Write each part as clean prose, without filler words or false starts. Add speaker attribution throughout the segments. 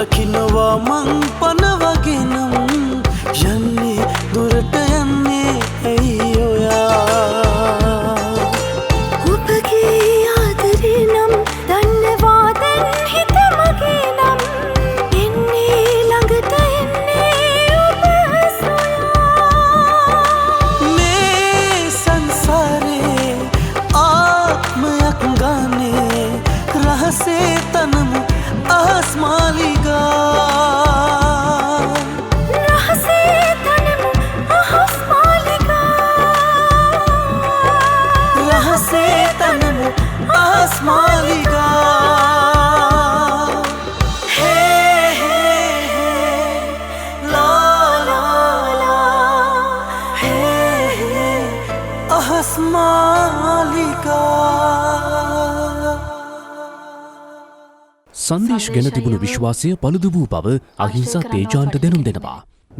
Speaker 1: දකින්නවා මං පනවගෙනම් යන්නේ දුරට යන්නේ ඇයි ඔයා
Speaker 2: ඔබගේ ආදරේ නම් දන්නවා දැන් හිත මගේ නම් එන්නේ ළඟට එන්නේ ඔබ සොයා
Speaker 1: මේ සංසාරේ ආත්මයක් ගානේ රහසේ තනමු අහස් මාලිගා
Speaker 2: රහසේ තනමු අහස් මාලිගා
Speaker 1: රහසේ තනමු අහස් මාලිගා හේ හේ ලා ලා ලා හේ අහස් මාලිගා
Speaker 3: සංදේශ ගැන තිබුණු විශ්වාසය පළුදු වූ බව අහිංසා තේජාන්ට දැනුම් දෙනවා.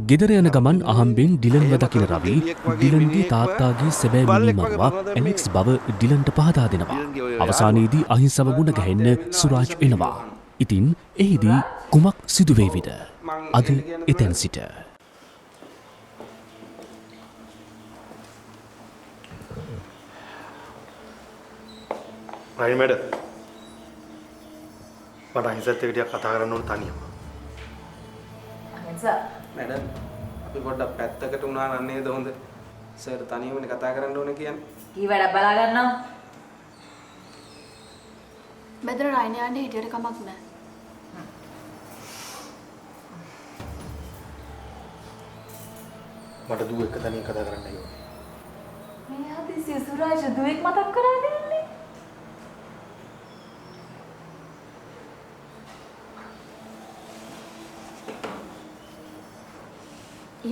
Speaker 3: ගෙදර යන ගමන් අහම්බෙන් ඩිලන්ව දකින රවි ඩිලන්ගේ තාත්තාගේ සැබෑ මිනීමරුවා ඇලෙක්ස් බව ඩිලන්ට පහදා දෙනවා. අවසානයේදී අහිංසව මුණ ගැහෙන්න සුරාජ් එනවා. ඉතින් එහිදී කුමක් සිදුවේවිද? අද එතැන් සිට
Speaker 4: රයි මැඩම් මට අහිංසත් එක්ක ටිකක් කතා කරන්න ඕන තනියම.
Speaker 5: අහිංසා
Speaker 6: මැඩම් අපි පොඩ්ඩක් පැත්තකට වුණා නම් නේද හොඳ? සර් තනියමනේ කතා කරන්න ඕන කියන්නේ.
Speaker 5: කී වැඩක් බලා ගන්නවා.
Speaker 2: බෙදර රයින් යන්නේ හිටියට කමක් නැහැ.
Speaker 4: මට දුව එක තනියෙන් කතා කරන්න ඕන.
Speaker 5: මේ හදිසිය සුරාජ් දුවෙක් මතක් කරා දෙන්නේ.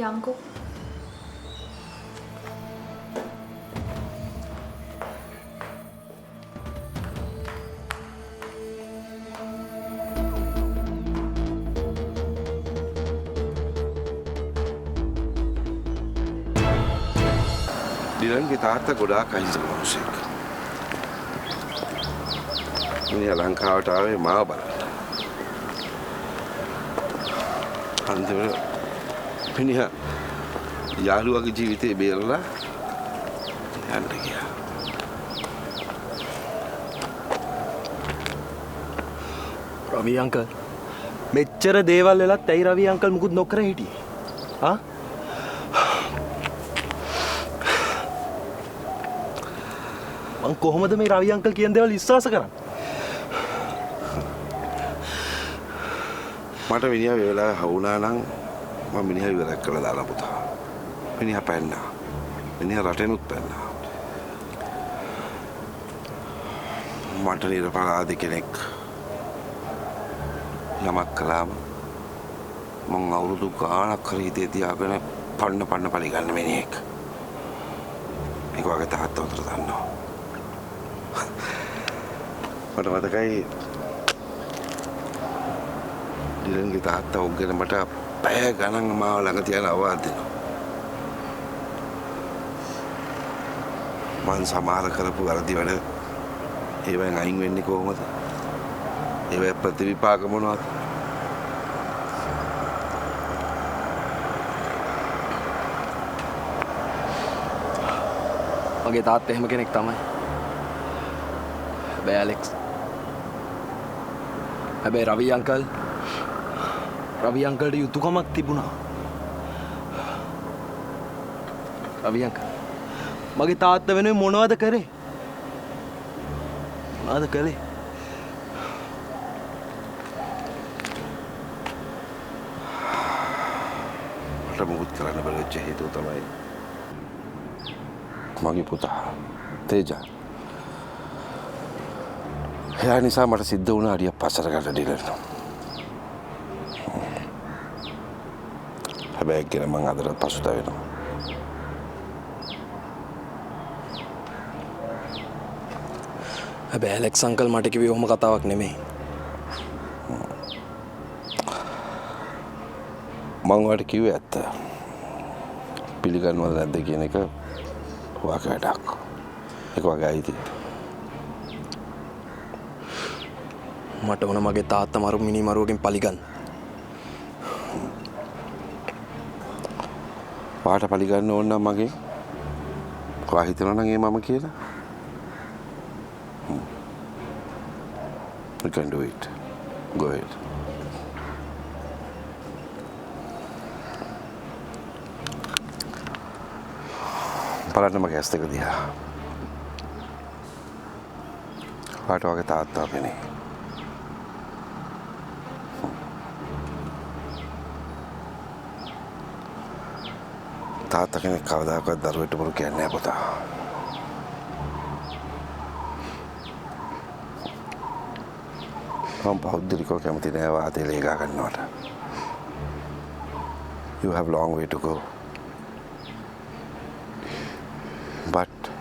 Speaker 2: යංකෝ
Speaker 7: ඩිලන්ගේ තාත්තා ගොඩාක් අහිංසක මිනිහෙක්. මිනිහා ලංකාවට ආවේ මාව බලන්න. අන්තිමට මිනිහා යාළුවාගේ ජීවිතේ බේරලා යන්න ගියා.
Speaker 4: රවි අංකල් මෙච්චර දේවල් වෙලත් ඇයි රවි අංකල් මුකුත් නොකර හිටියේ? ආ? මං කොහොමද මේ රවි අංකල් කියන දේවල් විශ්වාස කරන්නේ?
Speaker 7: මට මිනිහා මේ වෙලාවේ හවුනා නම් මම මිනිහා ඉවරක් කරලා දාලා පුතා. මිනිහා පැන්නා. මිනිහා රටෙනුත් පැන්නා. මට නිරපරාධ කෙනෙක් යමක් කළාම මං අවුරුදු ගාණක් හරි හිතේ තියාගෙන පන්න පරිගන්න මිනිහෙක්. ඒක වගේ තාත්තා උතර දන්නවා. මට මතකයි ඩිලන්ගේ තාත්තා ඔක්ගෙන මට පැය ගණන් මාව ළඟ තියලා අවවාද දෙනවා. මං සමහර කරපු වැරදි වැඩ ඒවෙන් අයින් වෙන්නේ කොහොමද? ඒවැ ප්‍රතිවිපාක මොනවද?
Speaker 6: මගේ තාත්තා එහෙම කෙනෙක් තමයි. හැබැයි ඇලෙක්ස්. හැබැයි රවි අංකල්ට යුතුයකමක් තිබුණා. රවි අංකල් මගේ තාත්තා වෙනුවෙන් මොනවද කරේ? මොනවද කළේ?
Speaker 7: මට මුකුත් කරන්න බැරි වෙච්ච හේතුව තමයි මගේ පුතා තේජා. එයා නිසා මට සිද්ධ වුණා අඩියක් පස්සට ගන්න ඩිලන්. හැබැයි කියන මං අදට පසුතැවෙනවා.
Speaker 6: හැබැයි ඇලෙක්ස් අංකල් මට කිව්වේ ඔහොම කතාවක් නෙමෙයි.
Speaker 7: මං ඔයාලට කිව්වේ ඇත්ත. පිළිගන්නවද නැද්ද කියන එක ඔයාගේ වැඩක්. ඒක වගේ අයිති.
Speaker 6: මට ඕන මගේ තාත්තා මරු මිනි මරුවකින් පලිගන්න.
Speaker 7: පාට පලිගන්න ඕන නම් මගේ ඔයා හිතනවා නම් ඒ මම කියලා you can do it go ahead බලන්න මගේ ඇස් දෙක දිහා ඔයාට වගේ තාත්තා පෙනේ තාත්තා කෙනෙක් කවදාකවත් දරුවෙට බොරු කියන්නේ නැහැ පුතා. මම පෞද්ගලිකව කැමති නෑ වාතේ ලේගා ගන්නවට. You have long way to go. But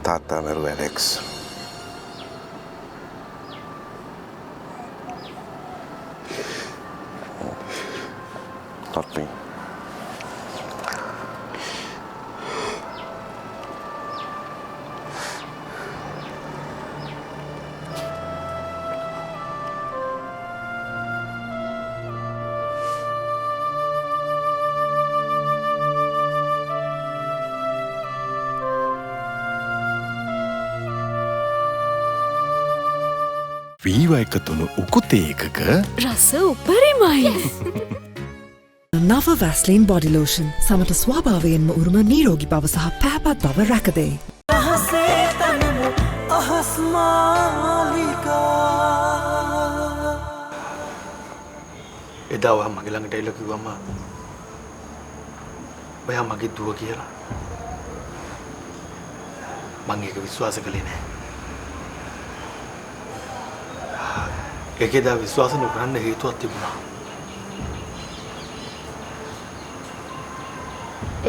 Speaker 7: තාත්තා මරුව ඇලෙක්ස්. Not me.
Speaker 8: වීවා එකතුණු උකුතේ එකක
Speaker 5: රස උපරිමයි.
Speaker 9: නව වැස්ලින් බොඩි ලෝෂන් සමට ස්වභාවයෙන්ම උරුම නිරෝගී බව සහ පැහැපත් බව රැකදේ.
Speaker 1: අහසේ තනමු අහස් මාලිකා.
Speaker 4: එදා ඔයා මගේ ළඟට ඇවිල්ලා කිව්වම ඔයා මගේ දුව කියලා. මම ඒක විශ්වාස කළේ නෑ. ඒකේදා විශ්වාස නොකරන්න හේතුවක් තිබුණා.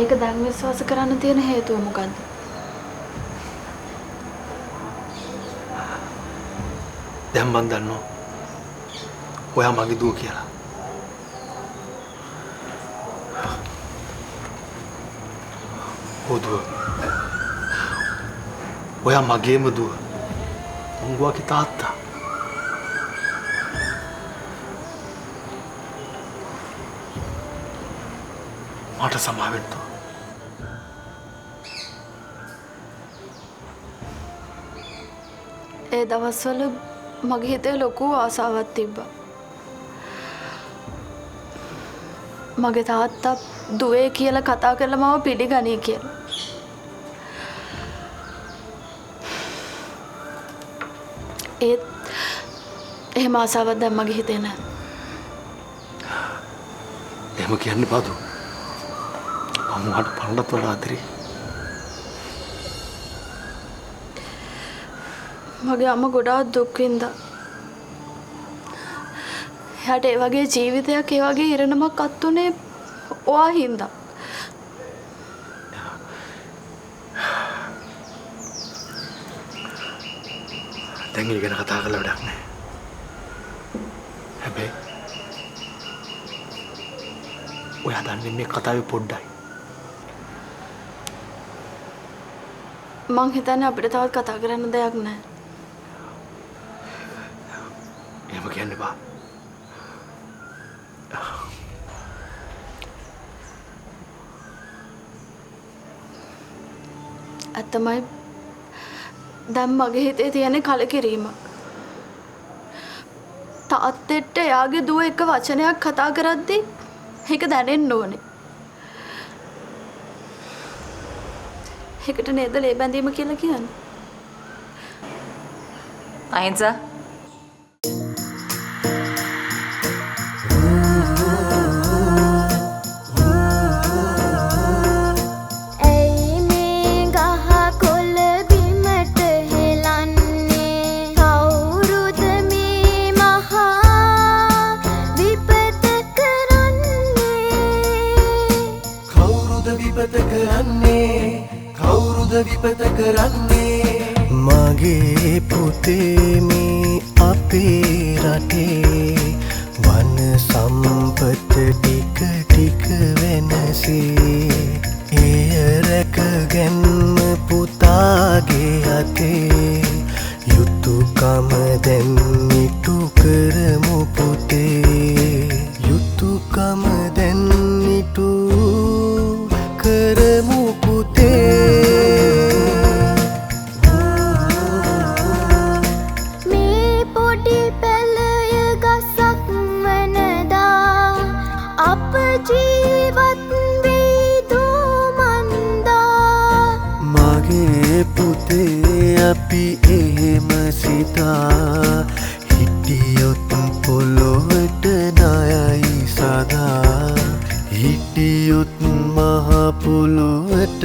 Speaker 2: ඒක දැන් විශ්වාස කරන්න තියෙන හේතුව මොකද්ද?
Speaker 4: දැන් මන් දන්නවා ඔයා මගේ දුව කියලා. දුව. ඔයා මගේම දුව. උංගුවගේ තාත්තා. මට සමාවෙන්න.
Speaker 2: ඒ දවස්වල මගේ හිතේ ලොකු ආසාවක් තිබ්බා. මගේ තාත්තා දුවේ කියලා කතා කරලා මාව පිළිගනී කියලා. ඒත් එහෙම ආසාවක් දැන් මගේ හිතේ නැහැ.
Speaker 4: එහෙම කියන්න බෑ. අම්මට පරණත් වඩා ආදරේ.
Speaker 2: මගේ අම්මා ගොඩාක් දුක් විඳා. එයාට ඒ වගේ ජීවිතයක් ඒ වගේ ඉරණමක් අත්ුනේ ඔයා හින්දා.
Speaker 4: දැන් ඉගෙන කතා කරලා වැඩක් නැහැ. හැබැයි ඔයා දන්නේ මේ කතාවේ පොඩ්ඩයි.
Speaker 2: මං හිතන්නේ අපිට තවත් කතා කරන්න දෙයක් නැහැ.
Speaker 4: එහෙම කියන්න බෑ.
Speaker 2: ඇත්තමයි දැන් මගේ හිතේ තියෙන කලකිරීමක්. තාත්තෙට එයාගේ දුව එක වචනයක් කතා කරද්දී ඒක දැනෙන්න ඕනේ. ඒකට නේද ලේ බැඳීම කියලා කියන්නේ.
Speaker 5: අහිංසා
Speaker 1: විපත කරන්නේ මගේ පුතේ මේ අපේ රටේ වන සම්පත ටික ටික වෙනසේ එය රැකගැන්ම පුතාගේ අතේ යුතුයකම දැන් ඉටු කරමු පුතේ යුතුයකම දැන් ඉටු කරමු පුතේ
Speaker 10: මේ පොඩි පැලය ගසක් වනදා අප ජීවත් වේදු මන්දා
Speaker 1: මගේ පුතේ අපි එහෙම සිතා හිටියොත් පොළොවට ණයයි සදා හිටියොත් මහ පොළොවට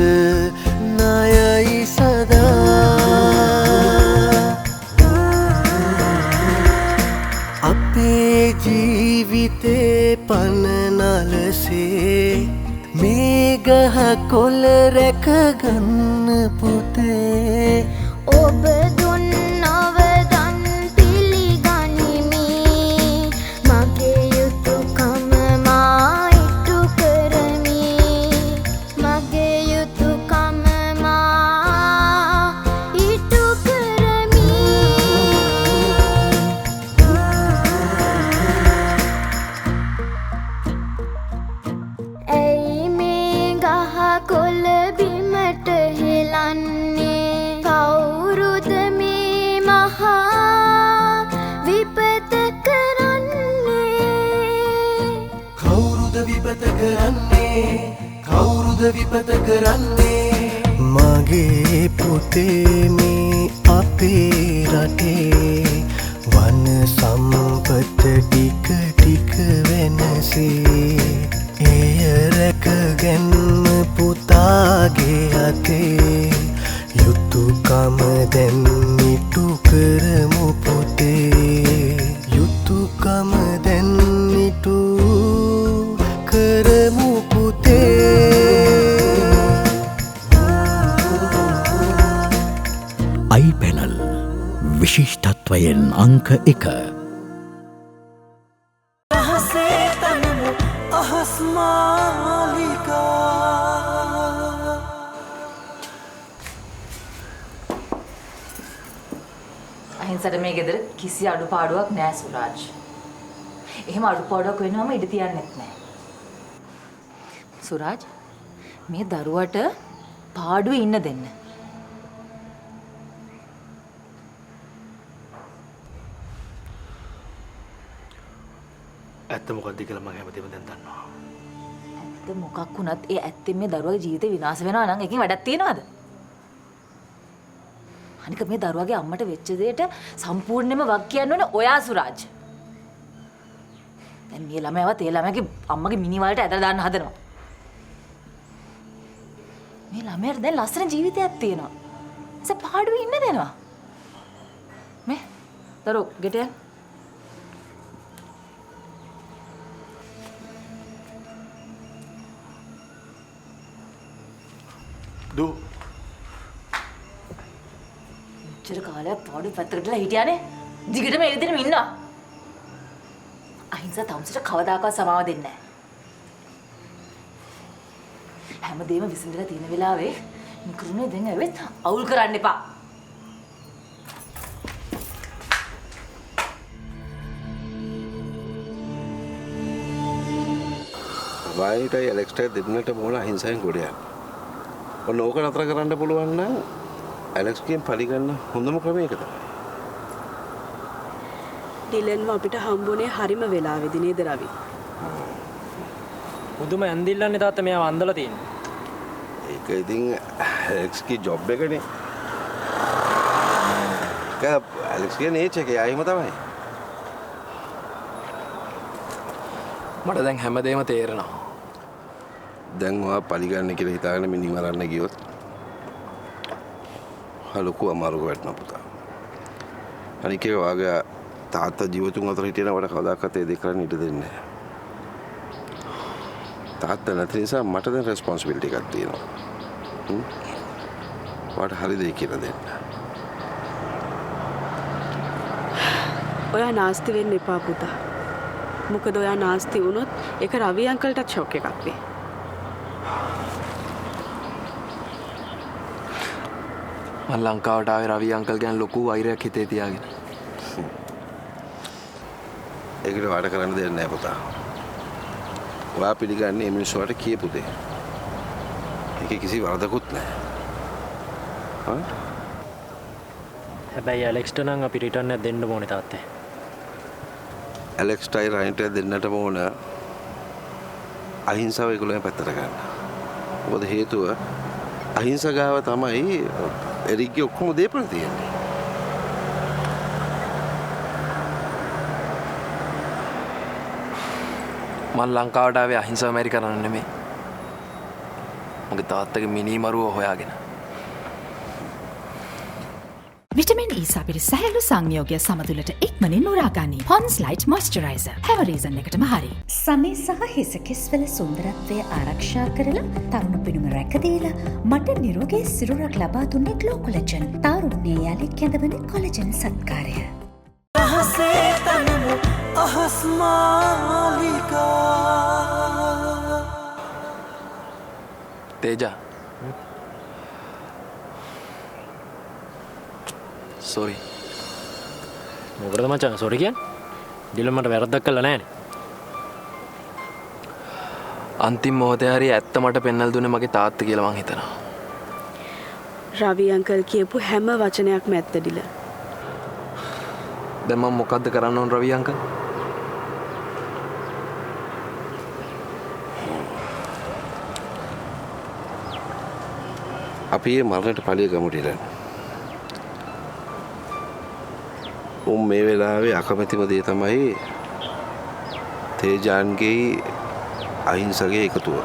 Speaker 1: ණයයි සදා අපේ ජීවිතේ පනනලසේ මේ ගහ කොළ රැකගන්න පුතේ
Speaker 10: ඔබ දුන් අවදන් පිළිගනිමි මගේ යුතුයකම මා ඉටු කරමි මගේ යුතුයකම මා ඉටු කරමි ඇයි මේ ගහ කොළ බිමට හෙලන්නේ කවුරුද මේ මහා විපත කරන්නේ
Speaker 1: කවුරුද විපත කරන්නේ කවුරුද විපත කරන්නේ මගේ පුතේ මේ අපේ රටේ වන සම්පත ටික ටික වෙනසේ එය රැකගන්න පුතාගේ අතේ යුතුයකම දැන් ඉටු කරමු පුතේ යුතුයකම දැන් ඉටු කරමු පුතේ
Speaker 8: iPanel විශිෂ්ටත්වයෙන් අංක 1
Speaker 5: අහිංසට මේ ගෙදර කිසි අඩුපාඩුවක් නෑ සුරාජ්. එහෙම අඩුපාඩුවක් වෙනවම ඉඩ තියන්නෙත් නෑ. සුරාජ් මේ දරුවට පාඩුවේ ඉන්න දෙන්න.
Speaker 4: ඇත්ත මොකක්ද කියලා මම හැමදේම දැන් දන්නවා.
Speaker 5: ඇත්ත මොකක් වුණත් ඒ ඇත්තෙන් මේ දරුවගේ ජීවිතේ විනාශ වෙනවා නම් එකකින් වැඩක් තියනවද? අනික මේ දරුවගේ අම්මට වෙච්ච දෙයට සම්පූර්ණයෙන්ම වග කියන්න ඕනේ ඔයා සුරාජ්. දැන් මේ ළමයාවත් ඒ ළමයාගේ අම්මගේ මිනි වලට ඇදලා දාන්න හදනවා. මේ ළමයාට දැන් ලස්සන ජීවිතයක් තියෙනවා. ඒක පාඩුවේ ඉන්න දෙනවා. මේ දරුවෝ ගෙට යන්න.
Speaker 4: දු
Speaker 5: මෙච්චර කාලයක් පාඩු පැත්තකටලා හිටියානේ. දිගටම ඒ විදිහටම ඉන්නවා. අහිංසා තමුසට කවදාකවත් සමාව දෙන්නේ නැහැ. හැමදේම විසඳලා තියෙන වෙලාවේ නිකරුණේ දැන් ඇවිත් අවුල් කරන්න එපා.
Speaker 7: වයිටයි ඇලෙක්ස්ටයි දෙන්නට මොන අහිංසයෙන් ගොඩයක්. ඔන්න ඕක නතර කරන්න පුළුවන් නම් ඇලෙක්ස්ගෙන් පරිගන්න හොඳම ක්‍රමය ඒක තමයි.
Speaker 11: ඩිලන්ව අපිට හම්බුනේ හරිම වෙලාවෙදි නේද රවි?
Speaker 12: මුදුම ඇන්දිල්ලන්නේ තාත්තා මෙයාව අන්දලා තියෙන්නේ.
Speaker 7: ඒක ඉතින් ඇලෙක්ස්ගේ ජොබ් එකනේ. ඇලෙක්ස්ගේ නේචර් එක ආයිම තමයි.
Speaker 12: මට දැන් හැමදේම තේරෙනවා.
Speaker 7: දැන් ඔයා පරිගන්න කියලා හිතාගෙන මිනි මරන්න ගියොත් ලොකු අමාරුවක් වෙනවා පුතා. අනික ඒ වගේ තාත්තා ජීවිතුන් අතර හිටියනවට කවදාකවත් ඒ දෙක කරන්න ඉඩ දෙන්නේ නැහැ. තාත්තා නැති නිසා මට දැන් රෙස්පොන්සිබිලිටි එකක් තියෙනවා. වට හරි දෙයක් කියලා දෙන්න.
Speaker 11: ඔයා නාස්ති වෙන්න එපා පුතා. මොකද ඔයා නාස්ති වුණොත් ඒක රවි අංකල්ටත් ෂොක් එකක් වෙයි.
Speaker 12: මම ලංකාවට ආවේ රවි අංකල් ගැන ලොකු වෛරයක් හිතේ තියාගෙන.
Speaker 7: ඒකට වැඩ කරන්න දෙයක් නැහැ පුතා. ඔයා පිළිගන්නේ මේ මිනිස්සු වලට කියපු දේ. ඒකේ කිසි වරදකුත් නැහැ. හා?
Speaker 13: හැබැයි ඇලෙක්ස්ට නම් අපි රිටර්න් එකක් දෙන්න ඕනේ තාත්තේ.
Speaker 7: ඇලෙක්ස්ටයි රයින්ට දෙන්නටම ඕන අහිංසාව ඒගොල්ලෝ පැත්තට ගන්න. මොකද හේතුව අහිංසාව තමයි එරික්ගේ ඔක්කොම දේපල තියෙන්නේ.
Speaker 12: මම ලංකාවට ආවේ අහිංසාව මැරි කරන්න නෙමෙයි. මගේ තාත්තගේ මිනිමරුව හොයාගෙන.
Speaker 14: විටමින් E සපිරි සැහැල්ලු සංයෝගය සමතුලට ඉක්මනින් උරාගනි. Pond's Light Moisturizer. හැම රීසන් එකටම හරි.
Speaker 15: සමේ සහ හිස කෙස්වල සුන්දරත්වය ආරක්ෂා කරලා තරුණ පෙනුම රැකදීලා මට නිරෝගී සිරුරක් ලබා දුන්නේ ග්ලෝ කොලජන්. තාරුණ්‍ය යලි කැඳවන කොලජන් සත්කාරය.
Speaker 1: අහසේ තනමු අහස් මාලිකා.
Speaker 12: තේජා. සෝරි.
Speaker 13: මොකද මචං සෝරි කියන්නේ? ඩිලන් මට වැරද්දක් කළා නෑනේ.
Speaker 12: අන්තිම මොහොතේ හරි ඇත්ත මට පෙන්වලා දුන්නේ මගේ තාත්තා කියලා මං හිතනවා.
Speaker 11: රවි අංකල් කියපු හැම වචනයක්ම ඇත්ත ඩිලන්.
Speaker 12: දැන් මම මොකද්ද කරන්න ඕන රවි අංකල්?
Speaker 7: අපි මේ මරණයට පළිය ගමු ඩිලන්. මේ වෙලාවේ අකමැතිම දේ තමයි තේජාන්ගේ අහිංසගේ එකතුව.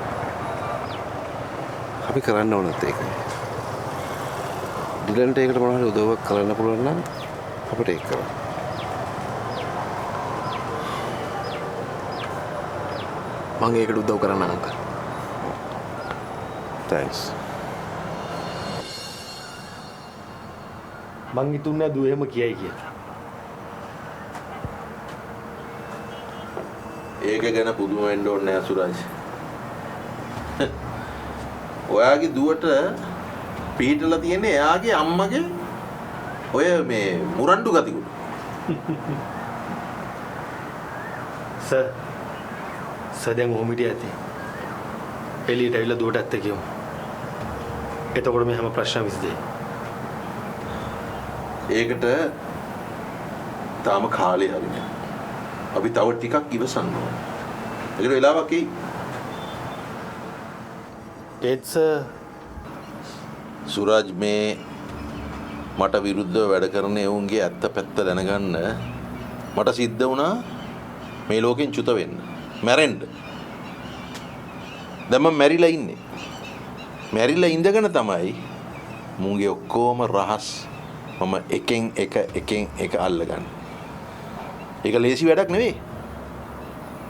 Speaker 7: අපි කරන්න ඕනත් ඒකයි. ඩිලන්ට ඒකට මොනවා හරි උදව්වක් කරන්න පුළුවන් නම් අපිට ඒක කරන්න.
Speaker 12: මම ඒකට උදව් කරන්න අංකල්.
Speaker 7: තෑන්ක්ස්.
Speaker 4: මං හිතුන්නේ දුව එහෙම කියයි කියලා.
Speaker 7: ඒක ගැන පුදුම වෙන්න ඕනේ නෑ සුරජ්. ඔයාගේ දුවට පිටලා තියෙන්නේ එයාගේ අම්මගේ ඔය මේ මුරණ්ඩු ගතිකුත්.
Speaker 4: සර් දැන් ඔහොම හිටිය ඇති. එළියට ඇවිල්ලා දුවට ඇත්ත කියමු. එතකොට මේ හැම ප්‍රශ්නම විසඳෙයි.
Speaker 7: ඒකට තාම කාලේ හරිනේ. අපි තව ටිකක් ඉවසන්න ඕනේ. ඒකට වෙලාවක් එයි.
Speaker 4: ඒත්ස්
Speaker 7: සුරජ් මේ මට විරුද්ධව වැඩ කරන එවුන්ගේ ඇත්ත පැත්ත දැනගන්න මට සිද්ධ වුණා මේ ලෝකෙන් චුත වෙන්න. මැරෙන්න. දැන් මම මැරිලා ඉන්නේ. මැරිලා ඉඳගෙන තමයි මුන්ගේ ඔක්කොම රහස් මම එකෙන් එක අල්ලගන්නේ. ඒක ලේසි වැඩක් නෙවෙයි.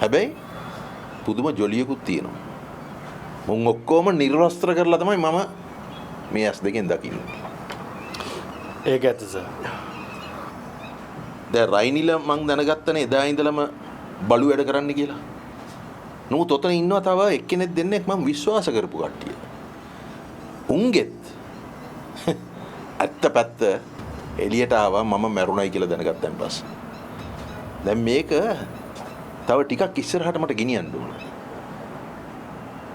Speaker 7: හැබැයි පුදුම ජොලියකුත් තියෙනවා. මුන් ඔක්කොම නිර්වස්ත්‍ර කරලා තමයි මම මේ ඇස් දෙකෙන් දකින්නේ.
Speaker 4: ඒක ඇත්ත සර්.
Speaker 7: දැන් රයිනිල මං දැනගත්තනේ එදා ඉඳලම බලු වැඩ කරන්න කියලා. නමුත් ඔතන ඉන්නවා තව එක්කෙනෙක් දෙන්නෙක් මම විශ්වාස කරපු කට්ටිය. උන්ගෙත් ඇත්ත පැත්ත එළියට ආවා මම මැරුණයි කියලා දැනගත්තන් පස්සේ. දැන් මේක තව ටිකක් ඉස්සරහට මට ගෙනියන්න ඕන.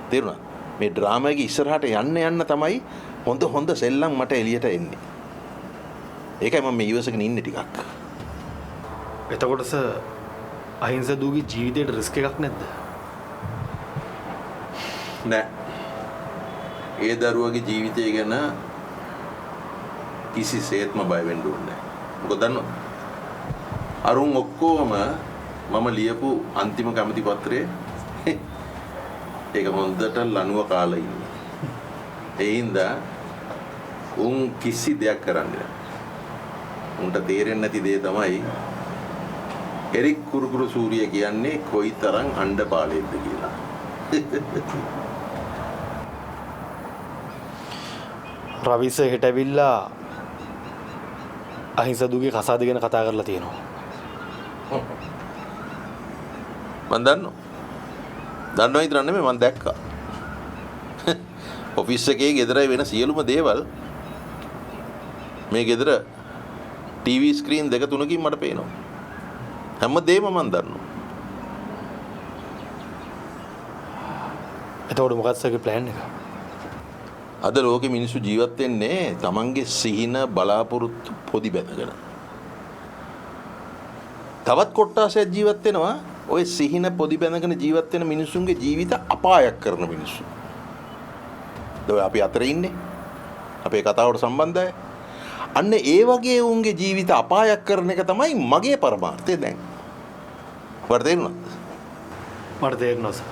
Speaker 7: තේරුණා? මේ ඩ්‍රාමා එකේ ඉස්සරහට යන්න තමයි හොඳ සෙල්ලම් මට එළියට එන්නේ. ඒකයි මම මේ ඉවසගෙන ඉන්නේ ටිකක්.
Speaker 4: එතකොට සර් අහිංස දුවගේ ජීවිතේට රිස්ක් එකක් නැද්ද?
Speaker 7: නෑ. ඒ දරුවගේ ජීවිතය ගැන කිසිසේත්ම බය වෙන්න ඕනේ නෑ. මොකද දන්නවද? අරුන් ඔක්කොම මම ලියපු අන්තිම කැමති පත්‍රයේ ඒක හොඳට ලනුව කාලා ඉන්නේ. ඒ හින්දා උන් කිසි දෙයක් කරන්නේ නෑ. උන්ට තේරෙන්නේ නැති දේ තමයි එරික් කුරුකුරු සූරිය කියන්නේ කොයිතරම් අණ්ඩපාලෙද්ද කියලා.
Speaker 4: රවිස හෙට ඇවිල්ලා අහිංස දුගේ කසාද ගැන කතා කරලා තියෙනවා.
Speaker 7: මම දන්නවා විතර නෙමෙයි මම දැක්කා. ඔෆිස් එකේ ගෙදරයි වෙන සියලුම දේවල් මේ ගෙදර ටීවී ස්ක්‍රීන් දෙක තුනකින් මට පේනවා. හැම දෙයක්ම මම දන්නවා.
Speaker 4: එතකොට මොකක්ද සර්ගේ ප්ලෑන් එක?
Speaker 7: අද ලෝකෙ මිනිස්සු ජීවත් වෙන්නේ තමන්ගේ සිහින බලාපොරොත්තු පොදි බැඳගෙන. තවත් කොට්ටාසයක් ජීවත් වෙනවා ඔය සිහින පොදි බැඳගෙන ජීවත් වෙන මිනිස්සුන්ගේ ජීවිත අපායක් කරන මිනිස්සු. දැන් අපි අතරේ ඉන්නේ. අපේ කතාවට සම්බන්ධයි. අන්න ඒ වගේ උන්ගේ ජීවිත අපායක් කරන එක තමයි මගේ පරමාර්ථය දැන්. වර්ධ තේරුණාද?
Speaker 4: මට තේරෙනවා සර්.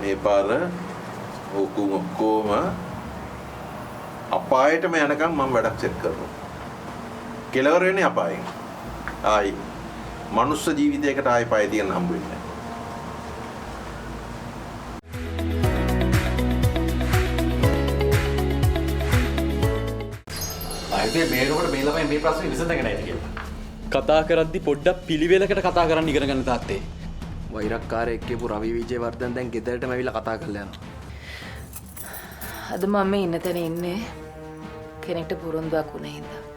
Speaker 7: මේ පාර ඔක්කොම අපායටම යනකම් මම වැඩක් සෙට් කරනවා. කෙලවර වෙන්නේ අපායෙන්. ආයි මනුස්ස ජීවිතයකට ආයි පය තියන්න හම්බ වෙන්නේ නැහැ.
Speaker 16: ආයිතේ මේනකොට මේ ළමයි මේ ප්‍රශ්නේ විසඳගෙන නැති කියලා.
Speaker 12: කතා කරද්දි පොඩ්ඩක් පිළිවෙලකට කතා කරන්න ඉගෙන ගන්න තාත්තේ. වෛරක්කාරයෙක් කියපු රවි විජේවර්ධන දැන් ගෙදරටම ඇවිල්ලා කතා කරලා යනවා.
Speaker 5: අද මම ඉන්න තැන ඉන්නේ කෙනෙක්ට පුරුන්දුවක් වුණේ හින්දා.